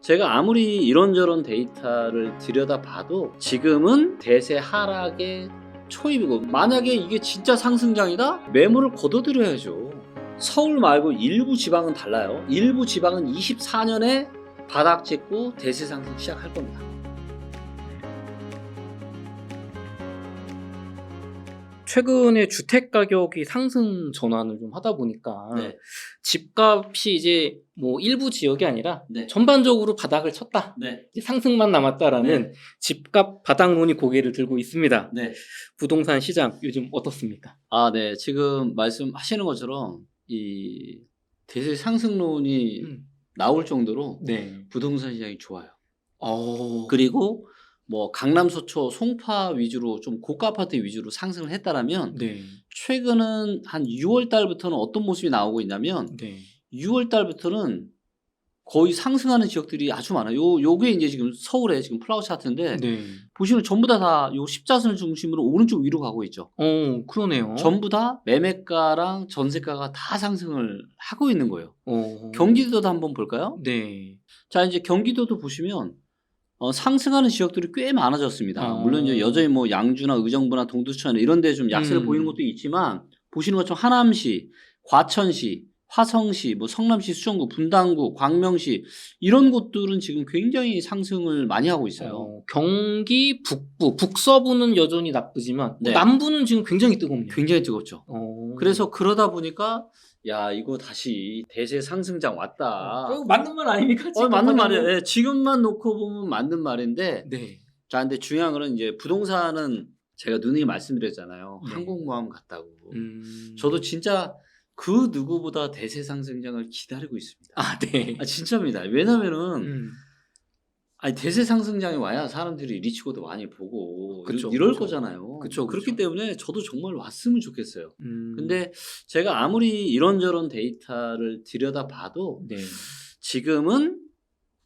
제가 아무리 이런저런 데이터를 들여다봐도 지금은 대세 하락의 초입이고, 만약에 이게 진짜 상승장이다? 매물을 걷어들여야죠. 서울 말고 일부 지방은 달라요. 일부 지방은 24년에 바닥 찍고 대세 상승 시작할 겁니다. 최근에 주택 가격이 상승 전환을 좀 하다 보니까 네. 집값이 이제 뭐 일부 지역이 아니라 네. 전반적으로 바닥을 쳤다. 네. 이제 상승만 남았다라는 네. 집값 바닥론이 고개를 들고 있습니다. 네. 부동산 시장 요즘 어떻습니까? 네. 지금 말씀하시는 것처럼 이 대세 상승론이 나올 정도로 네. 부동산 시장이 좋아요. 그리고 뭐 강남, 서초, 송파 위주로 좀 고가 아파트 위주로 상승을 했다라면, 네. 최근은 한 6월 달부터는 어떤 모습이 나오고 있냐면, 네. 6월 달부터는 거의 상승하는 지역들이 아주 많아요. 요게 이제 지금 서울에 지금 플라워 차트인데, 네. 보시면 전부 다 요 십자선을 중심으로 오른쪽 위로 가고 있죠. 그러네요. 전부 다 매매가랑 전세가가 다 상승을 하고 있는 거예요. 경기도도 한번 볼까요? 네. 자, 이제 경기도도 보시면 상승하는 지역들이 꽤 많아졌습니다. 물론 이제 여전히 뭐 양주나 의정부나 동두천 이런 데 좀 약세를 보이는 것도 있지만, 보시는 것처럼 하남시, 과천시, 화성시, 뭐 성남시, 수성구, 분당구, 광명시 이런 곳들은 지금 굉장히 상승을 많이 하고 있어요. 경기 북부, 북서부는 여전히 나쁘지만 네. 남부는 지금 굉장히 뜨겁네요. 굉장히 뜨겁죠. 그래서 음. 그러다 보니까 야, 이거 다시 대세 상승장 왔다. 맞는 말 아닙니까? 맞는 말이에요. 네, 지금만 놓고 보면 맞는 말인데, 네. 자, 근데 중요한 거는 이제 부동산은 제가 누누이 말씀드렸잖아요. 네. 항공모함 같다고. 저도 진짜 그 누구보다 대세 상승장을 기다리고 있습니다. 네. 진짜입니다. 왜냐면은 대세 상승장이 와야 사람들이 리치고도 많이 보고 이럴 거잖아요. 그렇기 때문에 저도 정말 왔으면 좋겠어요. 근데 제가 아무리 이런저런 데이터를 들여다봐도 네. 지금은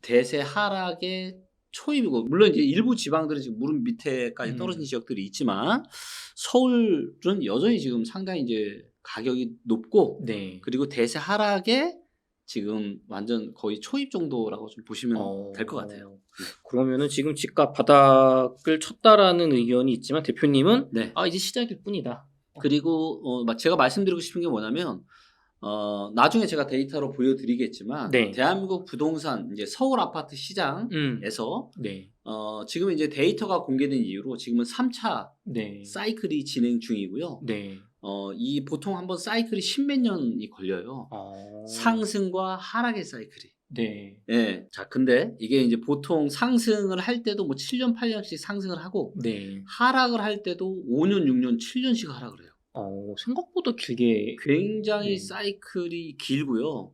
대세 하락의 초입이고, 물론 이제 일부 지방들은 지금 무릎 밑에까지 떨어진 지역들이 있지만, 서울은 여전히 지금 상당히 이제 가격이 높고, 네. 그리고 대세 하락의 지금 완전 거의 초입 정도라고 좀 보시면 될 것 같아요. 그러면은 지금 집값 바닥을 쳤다라는 의견이 있지만, 대표님은 네. 이제 시작일 뿐이다. 그리고 제가 말씀드리고 싶은 게 뭐냐면, 나중에 제가 데이터로 보여드리겠지만, 네. 대한민국 부동산 이제 서울 아파트 시장에서 네. 지금 이제 데이터가 공개된 이후로 지금은 3차 네. 사이클이 진행 중이고요. 네. 이 보통 한번 사이클이 10몇 년이 걸려요. 상승과 하락의 사이클이. 네. 네. 자, 근데 이게 이제 보통 상승을 할 때도 뭐 7년, 8년씩 상승을 하고, 네. 하락을 할 때도 5년, 6년, 7년씩 하락을 해요. 생각보다 길게. 굉장히 네. 사이클이 길고요.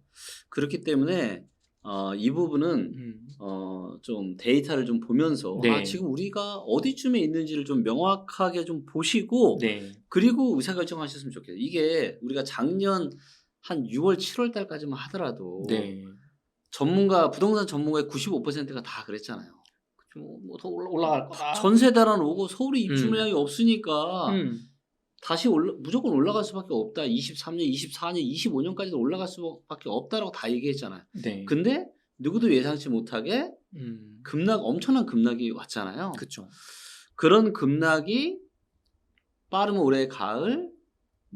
그렇기 때문에 이 부분은 좀 데이터를 좀 보면서 네. 지금 우리가 어디쯤에 있는지를 좀 명확하게 좀 보시고, 네. 그리고 의사결정하셨으면 좋겠어요. 이게 우리가 작년 한 6월, 7월 달까지만 하더라도 네. 부동산 전문가의 95%가 다 그랬잖아요. 뭐 더 올라갈 거다. 전세 달안 오고 서울이 입주 물량이 없으니까 다시 무조건 올라갈 수밖에 없다. 23년, 24년, 25년까지도 올라갈 수밖에 없다라고 다 얘기했잖아요. 네. 근데 누구도 예상치 못하게 엄청난 급락이 왔잖아요. 그렇죠. 그런 급락이 빠르면 올해 가을,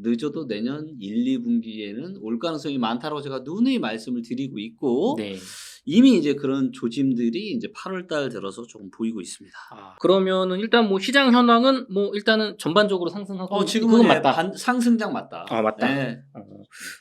늦어도 내년 1, 2분기에는 올 가능성이 많다라고 제가 누누이 말씀을 드리고 있고, 네. 이미 이제 그런 조짐들이 이제 8월 달 들어서 조금 보이고 있습니다. 그러면은 일단 뭐 시장 현황은 뭐 일단은 전반적으로 상승하고 지금은 그건 맞다. 상승장 맞다. 맞다. 네.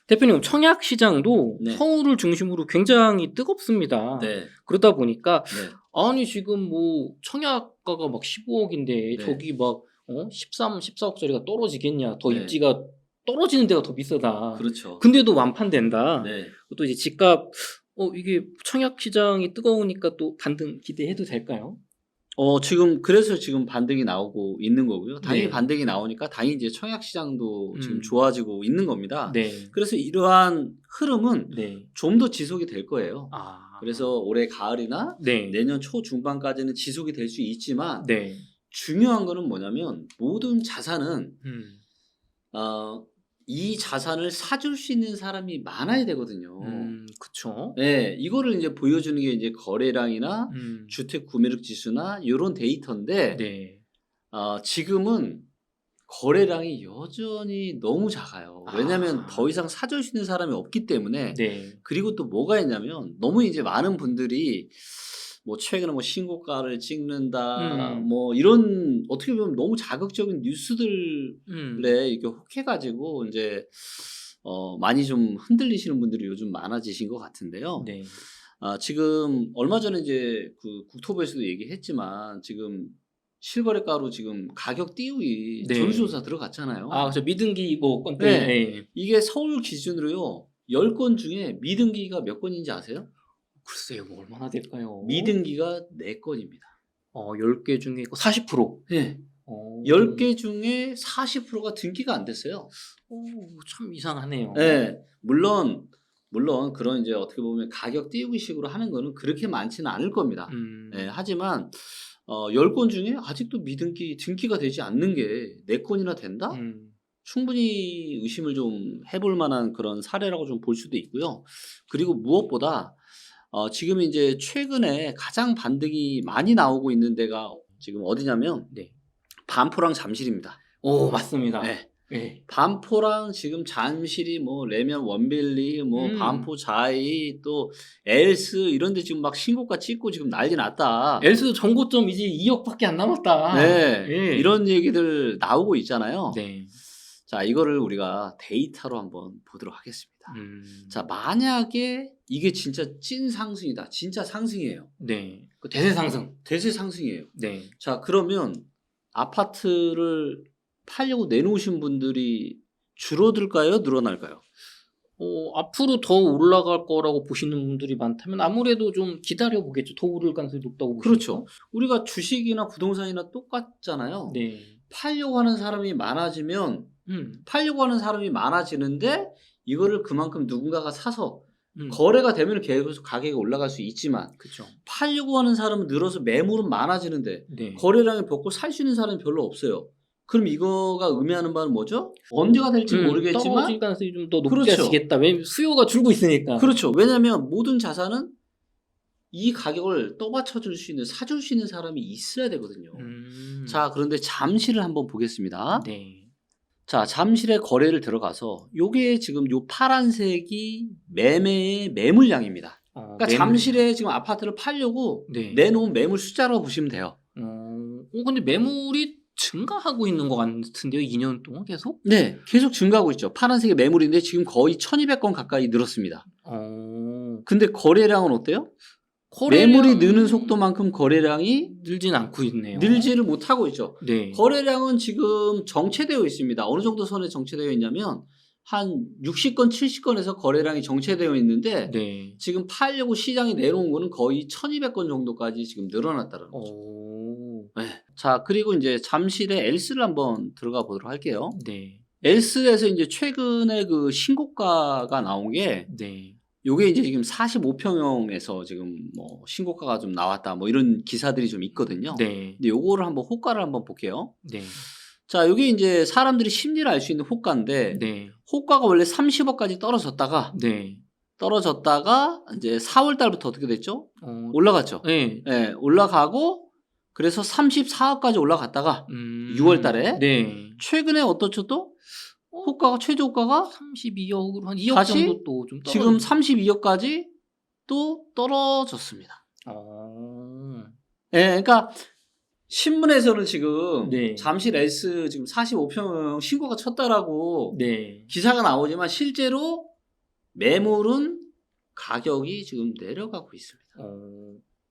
대표님, 청약 시장도 네. 서울을 중심으로 굉장히 뜨겁습니다. 네. 그러다 보니까 네. 아니 지금 뭐 청약가가 막 15억인데 네. 저기 막 13, 14억짜리가 떨어지겠냐? 더 네. 입지가 떨어지는 데가 더 비싸다. 그렇죠. 근데도 완판된다. 네. 또 이제 집값 이게 청약 시장이 뜨거우니까 또 반등 기대해도 될까요? 그래서 지금 반등이 나오고 있는 거고요. 당연히 네. 반등이 나오니까 당연히 이제 청약 시장도 지금 좋아지고 있는 겁니다. 네. 그래서 이러한 흐름은 네. 좀 더 지속이 될 거예요. 그래서 올해 가을이나 네. 내년 초 중반까지는 지속이 될 수 있지만, 네. 중요한 거는 뭐냐면 모든 자산은 이 자산을 사줄 수 있는 사람이 많아야 되거든요. 그쵸. 네, 이거를 이제 보여주는 게 이제 거래량이나 음. 주택 구매력 지수나 이런 데이터인데 네. 지금은 거래량이 여전히 너무 작아요. 왜냐하면 더 이상 사줄 수 있는 사람이 없기 때문에. 네. 그리고 또 뭐가 있냐면 너무 이제 많은 분들이 뭐 최근에 뭐 신고가를 찍는다 뭐 이런 어떻게 보면 너무 자극적인 뉴스들에 이렇게 혹해가지고 이제 많이 좀 흔들리시는 분들이 요즘 많아지신 것 같은데요. 네. 지금 얼마 전에 이제 그 국토부에서도 얘기했지만 지금 실거래가로 지금 가격 띄우기 네. 전수조사 들어갔잖아요. 그래서 미등기 뭐 건데. 네. 네. 이게 서울 기준으로요. 10건 중에 미등기가 몇 건인지 아세요? 글쎄요, 뭐 얼마나 될까요? 미등기가 4건입니다. 10개 중에 40%. 네. 어. 10개 중에 40%가 등기가 안 됐어요. 참 이상하네요. 네. 물론 그런 이제 어떻게 보면 가격 띄우기 식으로 하는 거는 그렇게 많지는 않을 겁니다. 네. 하지만 10건 중에 아직도 등기가 되지 않는 게 4건이나 된다? 충분히 의심을 좀 해볼 만한 그런 사례라고 좀 볼 수도 있고요. 그리고 무엇보다 지금 이제 최근에 가장 반등이 많이 나오고 있는 데가 지금 어디냐면 네. 반포랑 잠실입니다. 맞습니다. 네. 네. 반포랑 지금 잠실이 뭐 레면 원빌리 뭐 반포 자이 또 엘스 이런 데 지금 막 신고가 찍고 지금 난리 났다. 엘스도 정고점 이제 2억밖에 안 남았다. 네. 예. 이런 얘기들 나오고 있잖아요. 네. 자, 이거를 우리가 데이터로 한번 보도록 하겠습니다. 자, 만약에 이게 진짜 찐 상승이다. 진짜 상승이에요. 네. 그 대세 상승. 대세 상승이에요. 네. 자, 그러면 아파트를 팔려고 내놓으신 분들이 줄어들까요? 늘어날까요? 앞으로 더 올라갈 거라고 보시는 분들이 많다면 아무래도 좀 기다려 보겠죠. 더 오를 가능성이 높다고 보시니까. 그렇죠. 우리가 주식이나 부동산이나 똑같잖아요. 네. 팔려고 하는 사람이 많아지는데 이거를 그만큼 누군가가 사서 거래가 되면 계속 가격이 올라갈 수 있지만 그렇죠. 팔려고 하는 사람은 늘어서 매물은 많아지는데 네. 거래량이 벗고 살 수 있는 사람이 별로 없어요. 그럼 이거가 의미하는 바는 뭐죠? 언제가 될지 모르겠지만 떨어질 가능성이 좀 더 그렇죠. 높아지겠다. 왜냐면 수요가 줄고 있으니까. 그렇죠. 왜냐하면 모든 자산은 이 가격을 떠받쳐줄 수 있는 사줄 수 있는 사람이 있어야 되거든요. 자, 그런데 잠실을 한번 보겠습니다. 네. 자, 잠실의 거래를 들어가서 요게 지금 요 파란색이 매매의 매물량입니다. 그러니까 잠실에 지금 아파트를 팔려고 네. 내놓은 매물 숫자라고 보시면 돼요. 근데 매물이 증가하고 있는 것 같은데요? 2년 동안 계속? 네, 계속 증가하고 있죠. 파란색의 매물인데 지금 거의 1200건 가까이 늘었습니다. 근데 거래량은 어때요? 매물이 느는 속도만큼 거래량이 늘진 않고 있네요. 늘지를 못하고 있죠. 네. 거래량은 지금 정체되어 있습니다. 어느 정도 선에 정체되어 있냐면 한 60건, 70건에서 거래량이 정체되어 있는데 네. 지금 팔려고 시장에 내놓은 거는 거의 1200건 정도까지 지금 늘어났다는 거죠. 네. 자, 그리고 이제 잠실의 엘스를 한번 들어가 보도록 할게요. 네. 엘스에서 이제 최근에 그 신고가가 나온 게 네. 요게 이제 지금 45평형에서 지금 뭐 신고가가 좀 나왔다 뭐 이런 기사들이 좀 있거든요. 네. 근데 요거를 한번 호가를 한번 볼게요. 네. 자, 요게 이제 사람들이 심리를 알 수 있는 호가인데 네. 호가가 원래 30억까지 떨어졌다가 네. 이제 4월 달부터 어떻게 됐죠? 올라갔죠. 네. 네, 올라가고 그래서 34억까지 올라갔다가 6월 달에 네. 최근에 어떻죠 또? 호가가 최저 호가가 32억으로 한 2억 다시 정도 또 좀 지금 32억까지 또 떨어졌습니다. 예, 그러니까 신문에서는 지금 네. 잠실 S 지금 45평 신고가 쳤다라고 네. 기사가 나오지만 실제로 매물은 가격이 지금 내려가고 있습니다.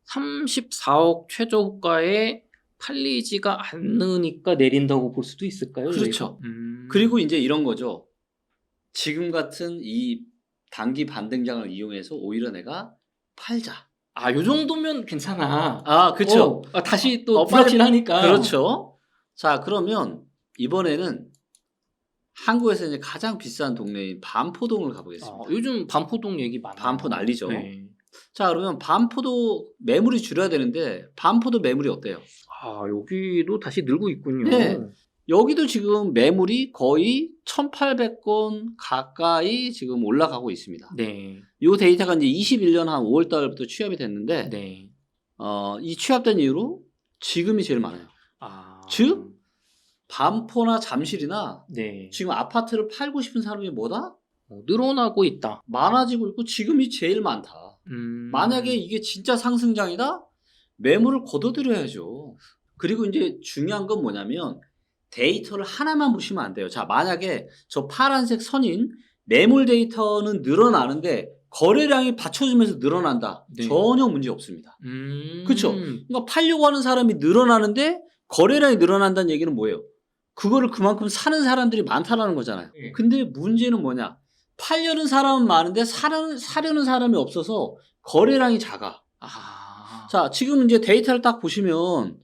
34억 최저 호가에 팔리지가 않으니까 내린다고 볼 수도 있을까요? 그렇죠. 그리고 이제 이런 거죠. 지금 같은 이 단기 반등장을 이용해서 오히려 내가 팔자. 요 정도면 괜찮아. 그렇죠. 다시 또 불확실하니까. 그렇죠. 자, 그러면 이번에는 한국에서 이제 가장 비싼 동네인 반포동을 가보겠습니다. 요즘 반포동 얘기 많아요. 반포 난리죠. 네. 자, 그러면 반포도 매물이 줄여야 되는데 반포도 매물이 어때요? 여기도 다시 늘고 있군요. 네. 여기도 지금 매물이 거의 1,800건 가까이 지금 올라가고 있습니다. 네. 이 데이터가 이제 21년 한 5월 달부터 취합이 됐는데, 네. 이 취합된 이후로 지금이 제일 많아요. 아. 즉, 반포나 잠실이나 네. 지금 아파트를 팔고 싶은 사람이 뭐다? 늘어나고 있다. 많아지고 있고 지금이 제일 많다. 만약에 이게 진짜 상승장이다? 매물을 걷어들여야죠. 그리고 이제 중요한 건 뭐냐면 데이터를 하나만 보시면 안 돼요. 자, 만약에 저 파란색 선인 매물 데이터는 늘어나는데 거래량이 받쳐주면서 늘어난다. 네. 전혀 문제 없습니다. 그렇죠? 그러니까 팔려고 하는 사람이 늘어나는데 거래량이 늘어난다는 얘기는 뭐예요? 그거를 그만큼 사는 사람들이 많다라는 거잖아요. 네. 근데 문제는 뭐냐? 팔려는 사람은 많은데 사려는 사람이 없어서 거래량이 작아. 아. 자, 지금 이제 데이터를 딱 보시면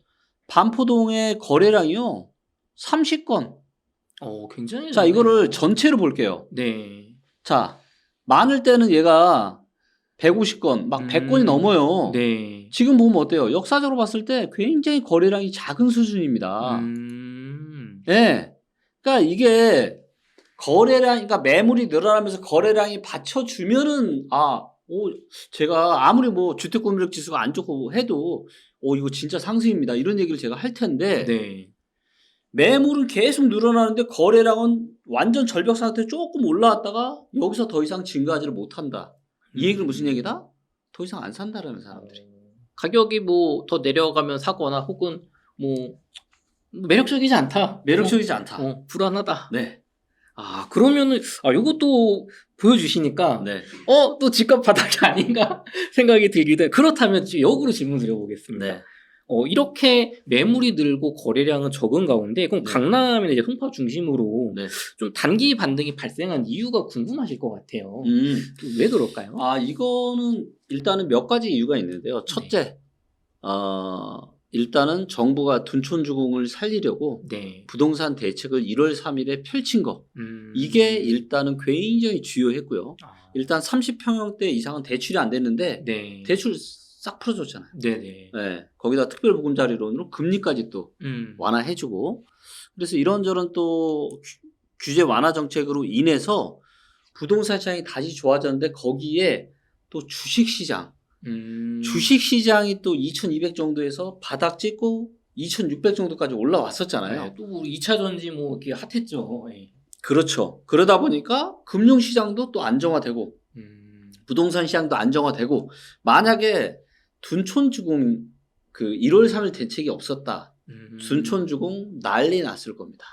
반포동의 거래량이요. 30건. 굉장히 자, 많네요. 이거를 전체로 볼게요. 네. 자, 많을 때는 얘가 150건, 막 100건이 넘어요. 네. 지금 보면 어때요? 역사적으로 봤을 때 굉장히 거래량이 작은 수준입니다. 예. 그러니까 이게 그러니까 매물이 늘어나면서 거래량이 받쳐주면은, 제가 아무리 뭐 주택구매력 지수가 안 좋고 해도, 이거 진짜 상승입니다. 이런 얘기를 제가 할 텐데, 네. 매물은 계속 늘어나는데 거래량은 완전 절벽 상태에 조금 올라왔다가 여기서 더 이상 증가하지를 못한다. 이 얘기는 무슨 얘기다? 더 이상 안 산다라는 사람들이. 가격이 뭐 더 내려가면 사거나 혹은 뭐 매력적이지 않다. 매력적이지 않다. 불안하다. 네. 그러면은 요것도 보여주시니까 네. 또 집값 바닥이 아닌가 생각이 들기도 해. 그렇다면 역으로 질문 드려보겠습니다. 네. 이렇게 매물이 늘고 거래량은 적은 가운데 그럼 네. 강남이나 이제 송파 중심으로 네. 좀 단기 반등이 발생한 이유가 궁금하실 것 같아요. 왜 그럴까요? 이거는 일단은 몇 가지 이유가 있는데요. 첫째, 일단은 정부가 둔촌주공을 살리려고 네. 부동산 대책을 1월 3일에 펼친 거. 이게 일단은 굉장히 주요했고요. 일단 30평형대 이상은 대출이 안 됐는데 네. 대출 싹 풀어줬잖아요. 네네. 네. 거기다 특별보금자리론으로 금리까지 또 완화해주고, 그래서 이런저런 또 규제 완화 정책으로 인해서 부동산 시장이 다시 좋아졌는데 거기에 또 주식시장, 주식시장이 또 2,200 정도에서 바닥 찍고 2,600 정도까지 올라왔었잖아요. 네, 또 우리 2차 전지 뭐 이렇게 핫했죠. 네. 그렇죠. 그러다 보니까 금융시장도 또 안정화되고 부동산 시장도 안정화되고, 만약에 둔촌주공 1월 3일 대책이 없었다. 둔촌주공 난리 났을 겁니다.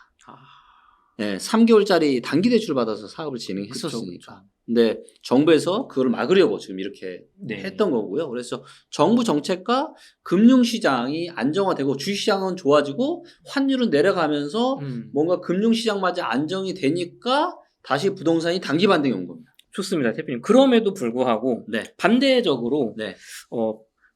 네, 3개월짜리 단기 대출 받아서 사업을 진행했었으니까. 그쵸. 근데 정부에서 그걸 막으려고 지금 이렇게 네. 했던 거고요. 그래서 정부 정책과 금융시장이 안정화되고 주식시장은 좋아지고 환율은 내려가면서 뭔가 금융시장마저 안정이 되니까 다시 부동산이 단기 반등이 온 겁니다. 좋습니다, 대표님. 그럼에도 불구하고 네. 반대적으로 네.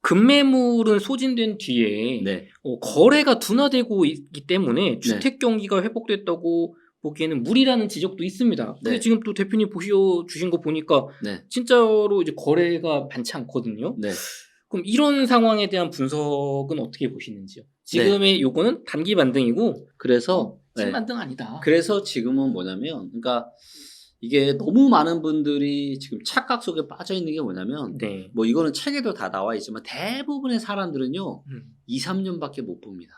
급매물은 소진된 뒤에 네. 거래가 둔화되고 있기 때문에 주택 경기가 회복됐다고 보기에는 무리라는 지적도 있습니다. 근데 네. 지금 또 대표님 보여주신 거 보니까 네. 진짜로 이제 거래가 많지 않거든요. 네. 그럼 이런 상황에 대한 분석은 어떻게 보시는지요? 지금의 요거는 단기 반등이고 그래서 찐 반등 아니다. 그래서 지금은 뭐냐면, 그러니까 이게 너무 많은 분들이 지금 착각 속에 빠져 있는 게 뭐냐면, 네. 뭐 이거는 책에도 다 나와 있지만 대부분의 사람들은요 2, 3년밖에 못 봅니다.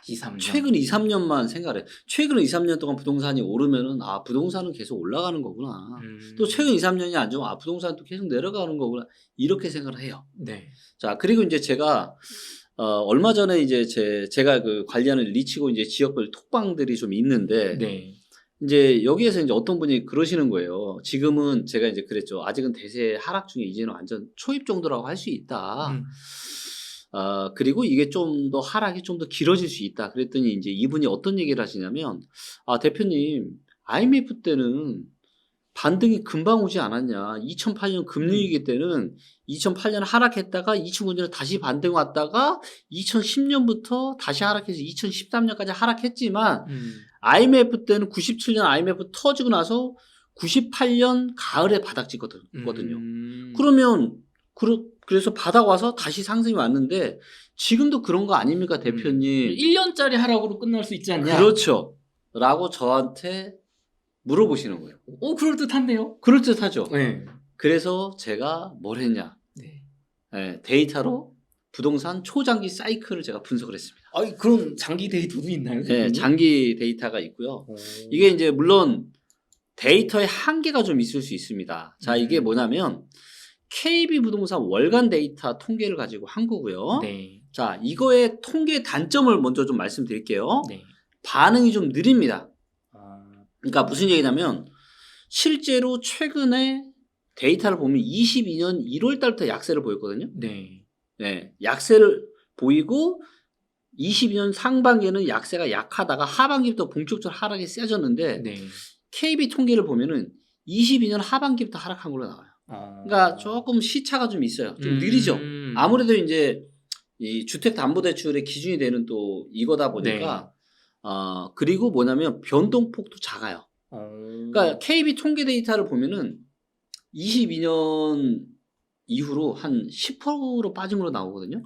2, 3년. 최근 2, 3년만 생각해. 최근 2, 3년 동안 부동산이 오르면은 부동산은 계속 올라가는 거구나. 또 최근 2, 3년이 안 좋으면 부동산은 또 계속 내려가는 거구나. 이렇게 생각을 해요. 네. 자, 그리고 이제 제가 얼마 전에 이제 제가 관리하는 리치고 이제 지역별 톡방들이 좀 있는데, 네. 이제 여기에서 이제 어떤 분이 그러시는 거예요. 지금은 제가 이제 그랬죠. 아직은 대세 하락 중에 이제는 완전 초입 정도라고 할 수 있다. 그리고 이게 좀 더 하락이 좀 더 길어질 수 있다. 그랬더니 이제 이분이 어떤 얘기를 하시냐면, 대표님, IMF 때는 반등이 금방 오지 않았냐. 2008년 금융위기 때는 2008년 하락했다가 2009년에 다시 반등 왔다가 2010년부터 다시 하락해서 2013년까지 하락했지만 IMF 때는 97년 IMF 터지고 나서 98년 가을에 바닥 찍거든요. 그러면 그래서 바닥 와서 다시 상승이 왔는데 지금도 그런 거 아닙니까, 대표님? 1년짜리 하락으로 끝날 수 있지 않냐? 그렇죠. 라고 저한테 물어보시는 거예요. 그럴듯한데요? 그럴듯하죠. 네. 그래서 제가 뭘 했냐. 네. 네, 데이터로 부동산 초장기 사이클을 제가 분석을 했습니다. 그런 장기 데이터도 있나요? 네, 대표님? 장기 데이터가 있고요. 오. 이게 이제 물론 데이터의 한계가 좀 있을 수 있습니다. 자, 이게 뭐냐면 KB 부동산 월간 데이터 통계를 가지고 한 거고요. 네. 자, 이거의 통계 단점을 먼저 좀 말씀드릴게요. 네. 반응이 좀 느립니다. 아, 그러니까 무슨 얘기냐면 실제로 최근에 데이터를 보면 22년 1월 달부터 약세를 보였거든요. 네. 네, 약세를 보이고 22년 상반기에는 약세가 약하다가 하반기부터 본격적으로 하락이 세졌는데 네. KB 통계를 보면은 22년 하반기부터 하락한 걸로 나와요. 그러니까 조금 시차가 좀 있어요. 좀 느리죠. 아무래도 이제 이 주택담보대출의 기준이 되는 또 이거다 보니까 그리고 뭐냐면 변동폭도 작아요. 그러니까 KB 통계 데이터를 보면은 22년 이후로 한 10%로 빠진 걸로 나오거든요.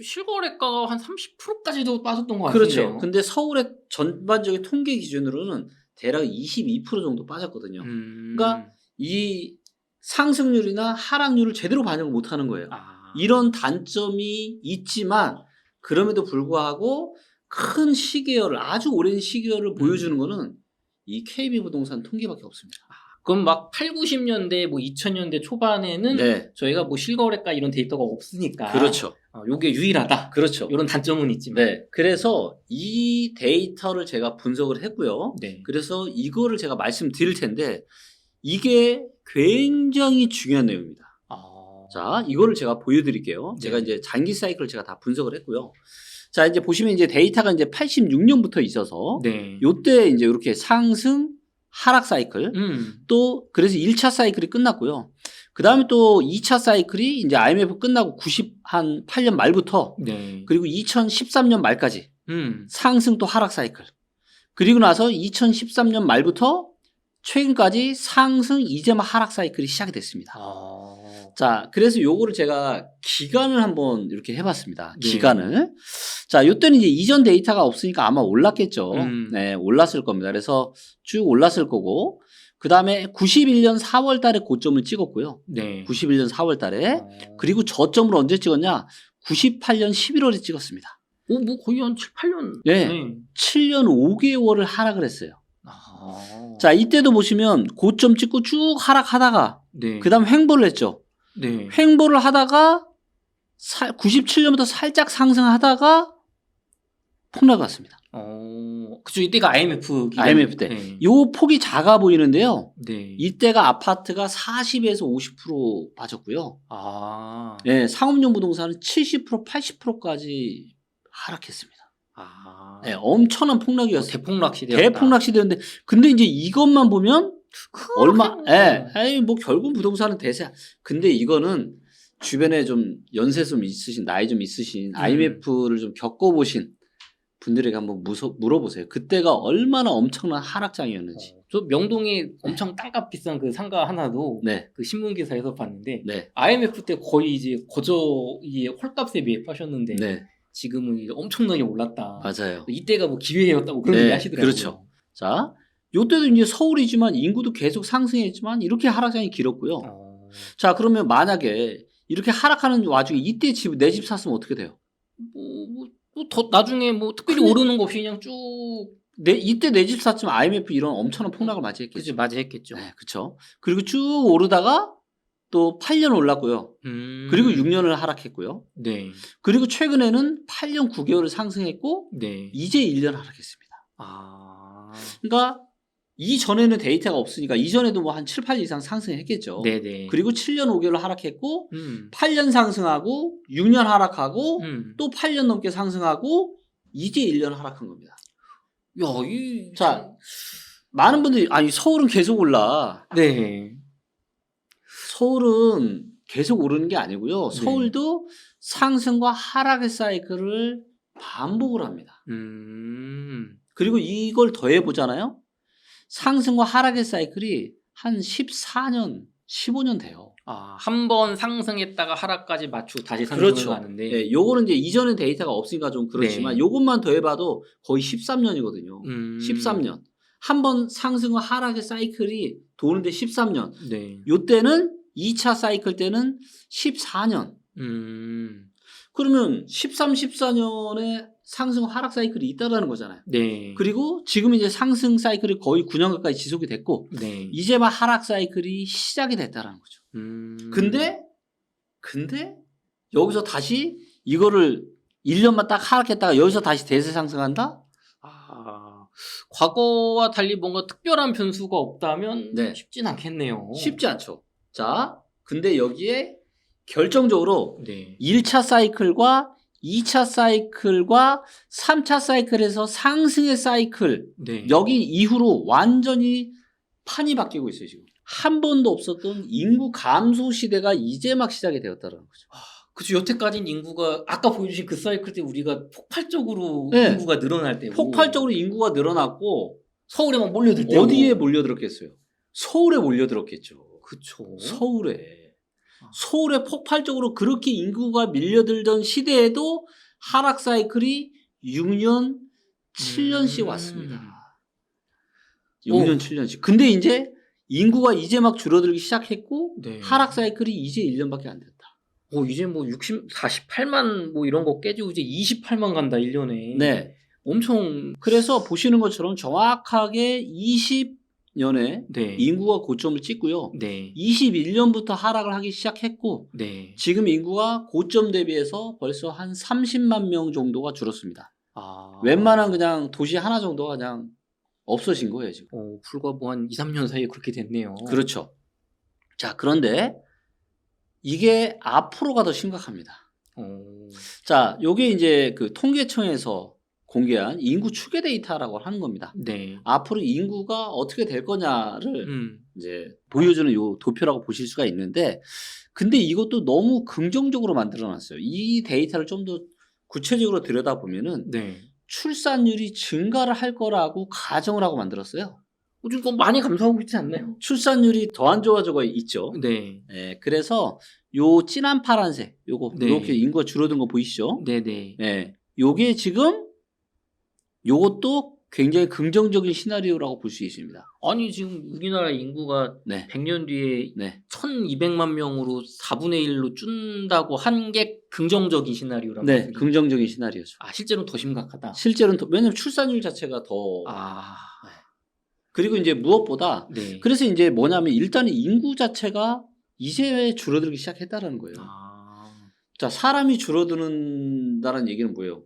실거래가가 한 30%까지도 빠졌던 것 같은데요. 그렇죠. 근데 서울의 전반적인 통계 기준으로는 대략 22% 정도 빠졌거든요. 그러니까 이 상승률이나 하락률을 제대로 반영을 못하는 거예요. 이런 단점이 있지만 그럼에도 불구하고 큰 시계열을 아주 오랜 시계열을 보여주는 거는 이 KB 부동산 통계밖에 없습니다. 그럼 막 8, 90년대, 뭐 2000년대 초반에는 네, 저희가 뭐 실거래가 이런 데이터가 없으니까 그렇죠. 요게 유일하다. 그렇죠. 이런 단점은 있지만. 네, 그래서 이 데이터를 제가 분석을 했고요. 네. 그래서 이거를 제가 말씀드릴 텐데 이게 굉장히 중요한 내용입니다. 자, 이거를 제가 보여드릴게요. 네. 제가 이제 장기 사이클을 제가 다 분석을 했고요. 자, 이제 보시면 이제 데이터가 이제 86년부터 있어서 네. 요때 이제 이렇게 상승, 하락 사이클 또 그래서 1차 사이클이 끝났고요. 그 다음에 또 2차 사이클이 이제 IMF 끝나고 98년 말부터 네. 그리고 2013년 말까지 상승 또 하락 사이클. 그리고 나서 2013년 말부터 최근까지 상승 이제 막 하락 사이클이 시작이 됐습니다. 자, 그래서 요거를 제가 기간을 한번 이렇게 해봤습니다. 네. 기간을. 자, 요때는 이제 이전 데이터가 없으니까 아마 올랐겠죠. 네, 올랐을 겁니다. 그래서 쭉 올랐을 거고. 그 다음에 91년 4월 달에 고점을 찍었고요. 네. 91년 4월 달에. 그리고 저점을 언제 찍었냐? 98년 11월에 찍었습니다. 뭐 거의 한 7, 8년. 네. 7년 5개월을 하락을 했어요. 자, 이때도 보시면 고점 찍고 쭉 하락하다가 네. 그 다음 횡보를 했죠. 네. 횡보를 하다가 97년부터 살짝 상승하다가 폭락을 왔습니다. 그쵸. 이때가 IMF 기간. IMF 때. 네. 요 폭이 작아 보이는데요. 네. 이때가 아파트가 40에서 50% 빠졌고요. 네, 상업용 부동산은 70%, 80%까지 하락했습니다. 네, 엄청난 폭락이었어요. 대폭락 시대였다. 대폭락 시대였는데, 근데 이제 이것만 보면 얼마, 에이, 뭐 결국 부동산은 대세. 근데 이거는 주변에 좀 연세 좀 있으신, 나이 좀 있으신 IMF를 좀 겪어보신 분들에게 한번 물어보세요. 그때가 얼마나 엄청난 하락장이었는지. 저 명동에 엄청 땅값 비싼 그 상가 하나도 네, 그 신문 기사에서 봤는데 네, IMF 때 거의 이제 이 헐값에 비해 파셨는데 네, 지금은 이제 엄청나게 올랐다. 맞아요. 이때가 뭐 기회였다고 그런 네, 얘기 하시더라고요. 그렇죠. 자, 요때도 이제 서울이지만 인구도 계속 상승했지만 이렇게 하락장이 길었고요. 자, 그러면 만약에 이렇게 하락하는 와중에 이때 내 집 샀으면 어떻게 돼요? 더 나중에 뭐 특별히 근데- 오르는 거 없이 그냥 쭉 이때 내 집 샀으면 IMF 이런 엄청난 폭락을 맞이했겠죠. 그치 맞이했겠죠. 네, 그렇죠. 그리고 쭉 오르다가 또 8년 올랐고요. 그리고 6년을 하락했고요. 네. 그리고 최근에는 8년 9개월을 상승했고 네. 이제 1년 하락했습니다. 그러니까 이전에는 데이터가 없으니까 이전에도 뭐 한 7, 8년 이상 상승했겠죠. 네네. 그리고 7년 5개월 하락했고 8년 상승하고 6년 하락하고 또 8년 넘게 상승하고 이제 1년 하락한 겁니다. 야, 자, 많은 분들이 아니 서울은 계속 올라. 네. 서울은 계속 오르는 게 아니고요. 서울도 상승과 하락의 사이클을 반복을 합니다. 그리고 이걸 더해 보잖아요. 상승과 하락의 사이클이 한 14년, 15년 돼요. 한 번 상승했다가 하락까지 맞추고 다시 상승을 그렇죠. 하는데. 네, 요거는 이제 이전에 데이터가 없으니까 좀 그렇지만 네. 요것만 더해봐도 거의 13년이거든요. 13년. 한 번 상승과 하락의 사이클이 도는데 13년. 네. 요때는 2차 사이클 때는 14년. 그러면 13, 14년에 상승 하락 사이클이 있다라는 거잖아요. 네. 그리고 지금 이제 상승 사이클이 거의 9년 가까이 지속이 됐고 네. 이제 막 하락 사이클이 시작이 됐다라는 거죠. 근데 여기서 다시 이거를 1년만 딱 하락했다가 여기서 다시 대세 상승한다? 과거와 달리 뭔가 특별한 변수가 없다면 네. 쉽진 않겠네요. 쉽지 않죠. 자, 근데 여기에 결정적으로 네. 1차 사이클과 2차 사이클과 3차 사이클에서 상승의 사이클 네. 여기 이후로 완전히 판이 바뀌고 있어요. 지금 한 번도 없었던 인구 감소 시대가 이제 막 시작이 되었다는 거죠. 그쵸. 여태까지는 인구가 아까 보여주신 그 사이클 때 우리가 폭발적으로 네. 인구가 늘어날 때고 폭발적으로 인구가 늘어났고 서울에만 몰려들 때고 어디에 몰려들었겠어요? 서울에 몰려들었겠죠. 그쵸. 서울에 폭발적으로 그렇게 인구가 밀려들던 시대에도 하락 사이클이 6년, 7년씩 왔습니다. 6년, 7년씩. 근데 이제 인구가 이제 막 줄어들기 시작했고 네. 하락 사이클이 이제 1년밖에 안 됐다. 이제 뭐 48만 뭐 이런 거 깨지고 이제 28만 간다 1년에. 네. 엄청. 그래서 보시는 것처럼 정확하게 20년에 네. 인구가 고점을 찍고요. 네. 21년부터 하락을 하기 시작했고 네. 지금 인구가 고점 대비해서 벌써 한 30만 명 정도가 줄었습니다. 웬만한 그냥 도시 하나 정도가 그냥 없어진 거예요, 지금. 불과 뭐 한 2, 3년 사이에 그렇게 됐네요. 그렇죠. 자, 그런데 이게 앞으로가 더 심각합니다. 자, 요게 이제 그 통계청에서 공개한 인구 추계 데이터라고 하는 겁니다. 네. 앞으로 인구가 어떻게 될 거냐를 이제 보여주는 요 도표라고 보실 수가 있는데, 근데 이것도 너무 긍정적으로 만들어 놨어요. 이 데이터를 좀 더 구체적으로 들여다보면은 네. 출산율이 증가를 할 거라고 가정을 하고 만들었어요. 좀 많이 감소하고 있지 않나요? 출산율이 더 안 좋아져가 있죠. 네. 네, 그래서 요 진한 파란색, 요거 네. 이렇게 인구가 줄어든 거 보이시죠? 네네. 네, 요게 지금 요것도 굉장히 긍정적인 시나리오라고 볼 수 있습니다. 아니 지금 우리나라 인구가 네, 100년 뒤에 네, 1200만 명으로 4분의 1로 준다고 한 게 긍정적인 시나리오란 네, 말이죠. 긍정적인 시나리오죠. 실제로는 더 심각하다. 실제로는 왜냐면 출산율 자체가 더 그리고 이제 무엇보다 네. 그래서 이제 뭐냐면 일단 인구 자체가 이제 줄어들기 시작했다라는 거예요. 자, 사람이 줄어드는다는 얘기는 뭐예요?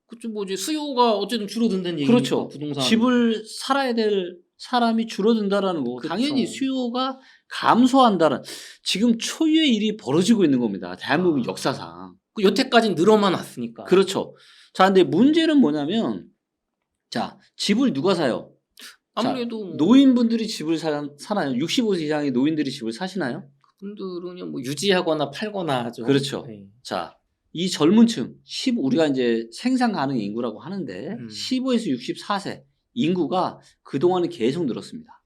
그쪽 뭐 이제 수요가 어쨌든 줄어든다는 얘기니까. 그렇죠. 부동산. 집을 살아야 될 사람이 줄어든다라는 거고 그렇죠. 당연히 수요가 감소한다는 지금 초유의 일이 벌어지고 있는 겁니다. 대한민국 역사상. 여태까지 늘어만 왔으니까. 그렇죠. 자, 근데 문제는 뭐냐면 자, 집을 누가 사요? 아무래도 자, 노인분들이 집을 사나요? 65세 이상의 노인들이 집을 사시나요? 그분들은 뭐 유지하거나 팔거나 하죠. 그렇죠. 네. 자, 이 젊은 층, 우리가 이제 생산 가능 인구라고 하는데 15에서 64세 인구가 그동안은 계속 늘었습니다.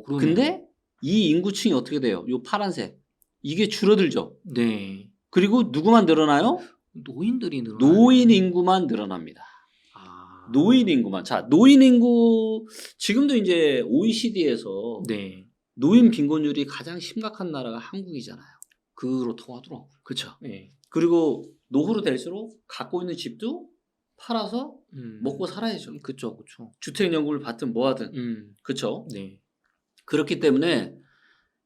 그러네요. 근데 이 인구층이 어떻게 돼요? 요 파란색. 이게 줄어들죠. 네. 그리고 누구만 늘어나요? 노인들이 늘어나요. 노인 인구만 늘어납니다. 노인 인구만. 자, 노인 인구 지금도 이제 OECD에서 네. 노인 빈곤율이 가장 심각한 나라가 한국이잖아요. 그렇다고 하더라고요. 그렇죠. 네. 그리고 노후로 될수록 갖고 있는 집도 팔아서 먹고 살아야죠. 그렇죠. 주택연금을 받든 뭐하든. 그렇죠. 네. 그렇기 때문에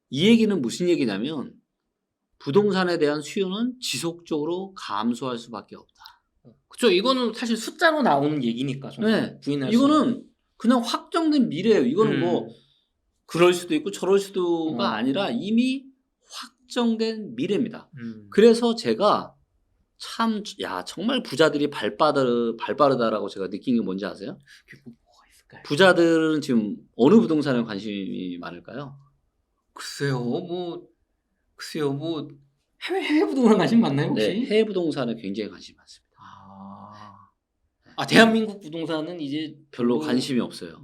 이 얘기는 무슨 얘기냐면 부동산에 대한 수요는 지속적으로 감소할 수밖에 없다. 그렇죠. 이거는 사실 숫자로 나오는 얘기니까. 네. 부인할 이거는 그냥 확정된 미래예요. 이거는 뭐 그럴 수도 있고 저럴 수도가 아니라 이미 확정된 미래입니다. 그래서 제가 참, 정말 부자들이 발빠르다라고 제가 느낀 게 뭔지 아세요? 그게 뭐가 있을까요? 부자들은 지금 어느 부동산에 관심이 많을까요? 글쎄요, 해외 부동산 관심 많나요, 혹시? 네, 해외 부동산에 굉장히 관심이 많습니다. 대한민국 부동산은 이제 별로 관심이 없어요.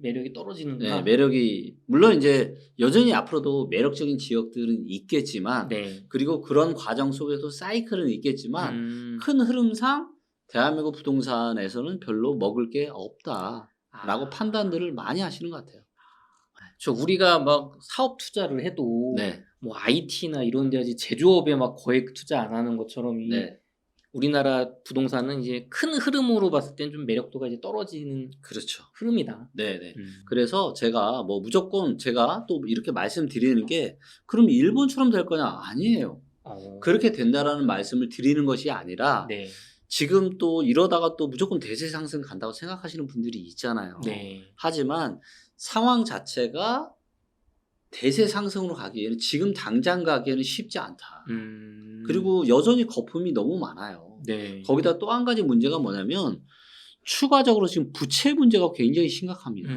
매력이 떨어지는구나. 네, 매력이 물론 이제 여전히 앞으로도 매력적인 지역들은 있겠지만 네. 그리고 그런 과정 속에도 사이클은 있겠지만 큰 흐름상 대한민국 부동산에서는 별로 먹을 게 없다라고 판단들을 많이 하시는 것 같아요. 저 우리가 막 사업 투자를 해도 네, 뭐 IT나 이런 데 하지 제조업에 막 거의 투자 안 하는 것처럼 이 네, 우리나라 부동산은 이제 큰 흐름으로 봤을 땐 좀 매력도가 이제 떨어지는 그렇죠. 흐름이다. 네, 네. 그래서 제가 뭐 무조건 제가 또 이렇게 말씀드리는 게 그럼 일본처럼 될 거냐? 아니에요. 그렇게 된다라는 말씀을 드리는 것이 아니라 네. 지금 또 이러다가 또 무조건 대세 상승 간다고 생각하시는 분들이 있잖아요. 네. 하지만 상황 자체가 대세 상승으로 가기에는 지금 당장 가기에는 쉽지 않다. 그리고 여전히 거품이 너무 많아요. 네. 거기다 또 한 가지 문제가 뭐냐면 추가적으로 지금 부채 문제가 굉장히 심각합니다.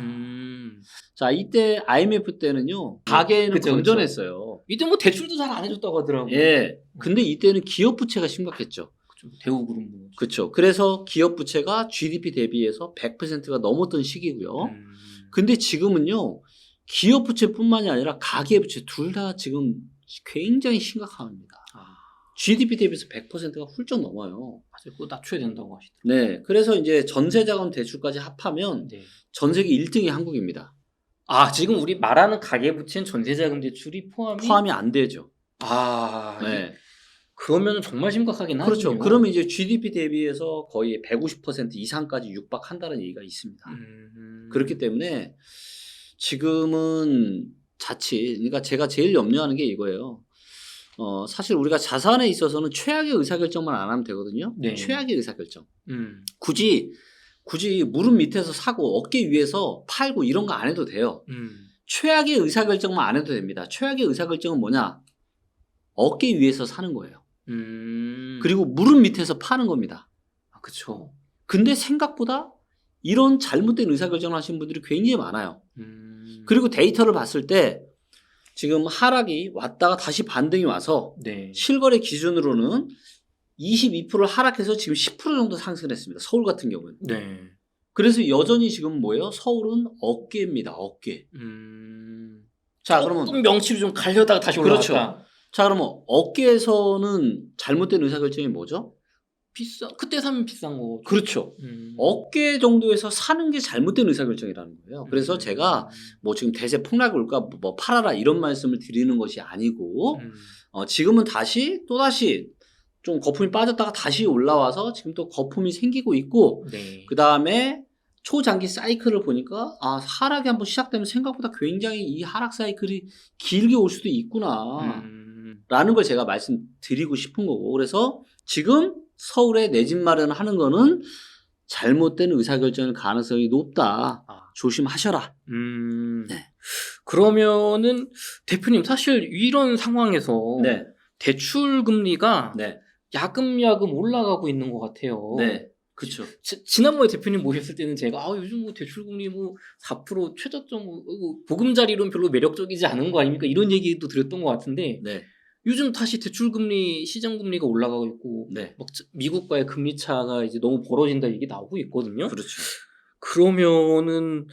자, 이때 IMF 때는요. 가계는 그쵸, 건전했어요. 이때 뭐 대출도 잘 안 해줬다고 하더라고요. 예. 근데 이때는 기업 부채가 심각했죠. 대우그룹. 그렇죠. 그래서 기업 부채가 GDP 대비해서 100%가 넘었던 시기고요. 근데 지금은요. 기업 부채뿐만이 아니라 가계 부채 둘 다 지금 굉장히 심각합니다. GDP 대비해서 100%가 훌쩍 넘어요. 맞아요. 그거 낮춰야 된다고 하시더라고요. 네. 그래서 이제 전세자금 대출까지 합하면 네. 전 세계 1등이 한국입니다. 지금 우리 말하는 가계부채는 전세자금 대출이 포함이 안 되죠. 네. 그러면 정말 심각하긴 하죠. 그렇죠. 그러면 이제 GDP 대비해서 거의 150% 이상까지 육박한다는 얘기가 있습니다. 그렇기 때문에 지금은 그러니까 제가 제일 염려하는 게 이거예요. 사실 우리가 자산에 있어서는 최악의 의사결정만 안 하면 되거든요. 네. 최악의 의사결정. 굳이 무릎 밑에서 사고 어깨 위에서 팔고 이런 거 안 해도 돼요. 최악의 의사결정만 안 해도 됩니다. 최악의 의사결정은 뭐냐? 어깨 위에서 사는 거예요. 그리고 무릎 밑에서 파는 겁니다. 그렇죠. 근데 생각보다 이런 잘못된 의사결정을 하시는 분들이 굉장히 많아요. 그리고 데이터를 봤을 때 지금 하락이 왔다가 다시 반등이 와서 네. 실거래 기준으로는 22%를 하락해서 지금 10% 정도 상승했습니다. 서울 같은 경우는. 네. 그래서 여전히 지금 뭐예요? 서울은 어깨입니다. 어깨. 자, 그러면 조금 명치로 좀 갈려다가 다시 올라갔다. 그렇죠. 자, 그러면 어깨에서는 잘못된 의사결정이 뭐죠? 그때 사면 비싼 거. 그렇죠. 어깨 정도에서 사는 게 잘못된 의사결정이라는 거예요. 그래서 제가 뭐 지금 대세 폭락이 올까 뭐 팔아라 이런 말씀을 드리는 것이 아니고 지금은 또다시 좀 거품이 빠졌다가 다시 올라와서 지금 또 거품이 생기고 있고 네. 그 다음에 초장기 사이클을 보니까 하락이 한번 시작되면 생각보다 굉장히 이 하락 사이클이 길게 올 수도 있구나 라는 걸 제가 말씀드리고 싶은 거고 그래서 지금 서울에 내 집 마련하는 거는 잘못된 의사결정일 가능성이 높다. 조심하셔라. 네. 그러면은 대표님 사실 이런 상황에서 네. 대출 금리가 네. 야금야금 올라가고 있는 것 같아요. 네. 그렇죠. 지난번에 대표님 모셨을 때는 제가 요즘 뭐 대출 금리 뭐 4% 최저점 보금자리로는 별로 매력적이지 않은 거 아닙니까? 이런 얘기도 드렸던 것 같은데 네. 요즘 다시 대출 금리 시장 금리가 올라가고 있고 네. 막 미국과의 금리 차가 이제 너무 벌어진다 얘기 나오고 있거든요. 그렇죠. 그러면은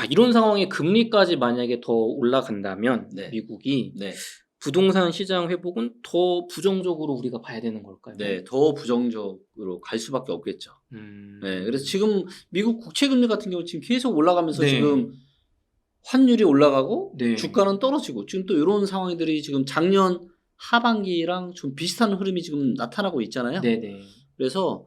이런 상황에 금리까지 만약에 더 올라간다면 네. 미국이 네. 부동산 시장 회복은 더 부정적으로 우리가 봐야 되는 걸까요? 네, 더 부정적으로 갈 수밖에 없겠죠. 네, 그래서 지금 미국 국채 금리 같은 경우 지금 계속 올라가면서 네. 지금 환율이 올라가고 네. 주가는 떨어지고 지금 또 이런 상황들이 지금 작년 하반기랑 좀 비슷한 흐름이 지금 나타나고 있잖아요. 네네. 그래서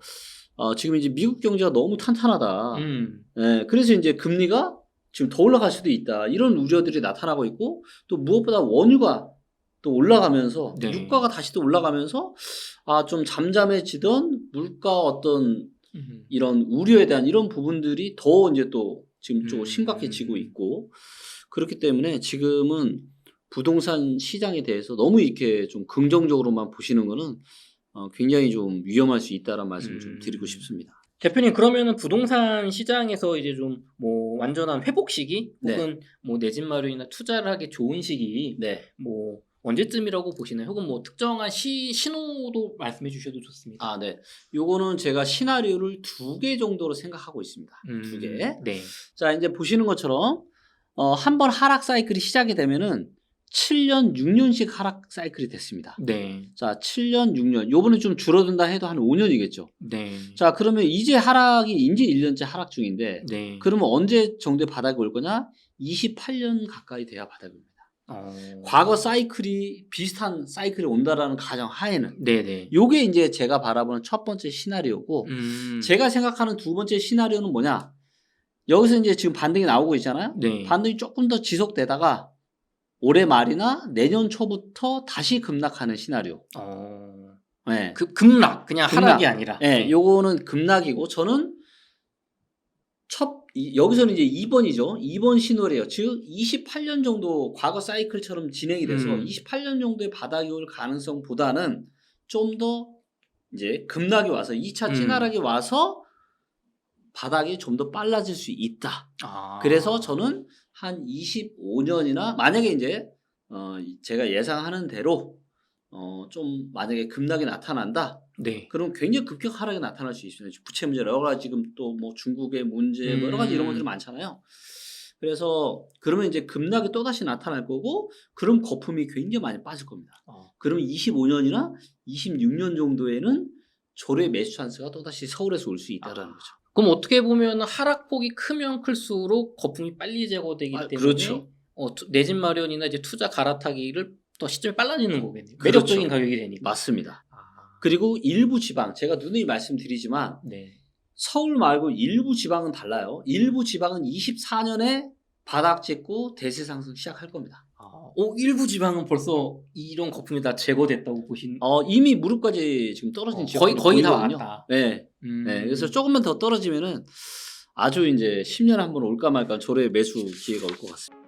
지금 이제 미국 경제가 너무 탄탄하다. 음. 네, 그래서 이제 금리가 지금 더 올라갈 수도 있다. 이런 우려들이 나타나고 있고 또 무엇보다 원유가 또 올라가면서 네. 유가가 다시 또 올라가면서 좀 잠잠해지던 물가 어떤 이런 우려에 대한 이런 부분들이 더 이제 또 지금 좀 심각해지고 있고 그렇기 때문에 지금은 부동산 시장에 대해서 너무 이렇게 좀 긍정적으로만 보시는 거는 굉장히 좀 위험할 수 있다라는 말씀을 좀 드리고 싶습니다. 대표님 그러면은 부동산 시장에서 이제 좀 뭐 완전한 회복 시기 네. 혹은 뭐 내 집 마련이나 투자를 하기 좋은 시기 네. 뭐 언제쯤이라고 보시나요? 혹은 뭐 특정한 신호도 말씀해 주셔도 좋습니다. 아, 네. 요거는 제가 시나리오를 2개 정도로 생각하고 있습니다. 2개. 네. 자, 이제 보시는 것처럼 한 번 하락 사이클이 시작이 되면은 7년, 6년씩 하락 사이클이 됐습니다. 네. 자, 7년, 6년. 요번에 좀 줄어든다 해도 한 5년이겠죠. 네. 자, 그러면 이제 하락이 이제 1년째 하락 중인데 네. 그러면 언제 정도의 바닥이 올 거냐? 28년 가까이 돼야 바닥이 옵니다. 과거 사이클이 비슷한 사이클이 온다라는 가정 하에는 네네. 요게 이제 제가 바라보는 첫 번째 시나리오고 제가 생각하는 두 번째 시나리오는 뭐냐? 여기서 이제 지금 반등이 나오고 있잖아요. 네. 반등이 조금 더 지속되다가 올해 말이나 내년 초부터 다시 급락하는 시나리오. 네. 급락 그냥 급락. 하락이 아니라. 네, 요거는 급락이고 저는 여기서는 이제 2번이죠. 2번 신호래요. 즉 28년 정도 과거 사이클처럼 진행이 돼서 28년 정도의 바닥이 올 가능성보다는 좀 더 이제 급락이 와서 2차 찐하락이 와서 바닥이 좀 더 빨라질 수 있다. 그래서 저는 한 25년이나 만약에 이제 제가 예상하는 대로 좀 만약에 급락이 나타난다. 네. 그럼 굉장히 급격 하락이 나타날 수 있습니다. 부채 문제 여러 가지 지금 또 뭐 중국의 문제 뭐 여러 가지 이런 것들이 많잖아요. 그래서 그러면 이제 급락이 또다시 나타날 거고 그럼 거품이 굉장히 많이 빠질 겁니다. 그러면 25년이나 26년 정도에는 조례 매수 찬스가 또다시 서울에서 올 수 있다는 거죠. 그럼 어떻게 보면 하락폭이 크면 클수록 거품이 빨리 제거되기 때문에 그렇죠. 내 집 마련이나 이제 투자 갈아타기를 더 시점이 빨라지는 거겠네요. 그렇죠. 매력적인 가격이 되니까. 맞습니다. 그리고 일부 지방 제가 누누이 말씀드리지만 네. 서울 말고 일부 지방은 달라요. 일부 지방은 24년에 바닥 찍고 대세 상승 시작할 겁니다. 일부 지방은 벌써 이런 거품이 다 제거됐다고 보신? 이미 무릎까지 지금 떨어진 지역이 거의 다 왔다. 네. 네. 그래서 조금만 더 떨어지면은 아주 이제 10년에 한 번 올까 말까 조례 매수 기회가 올 것 같습니다.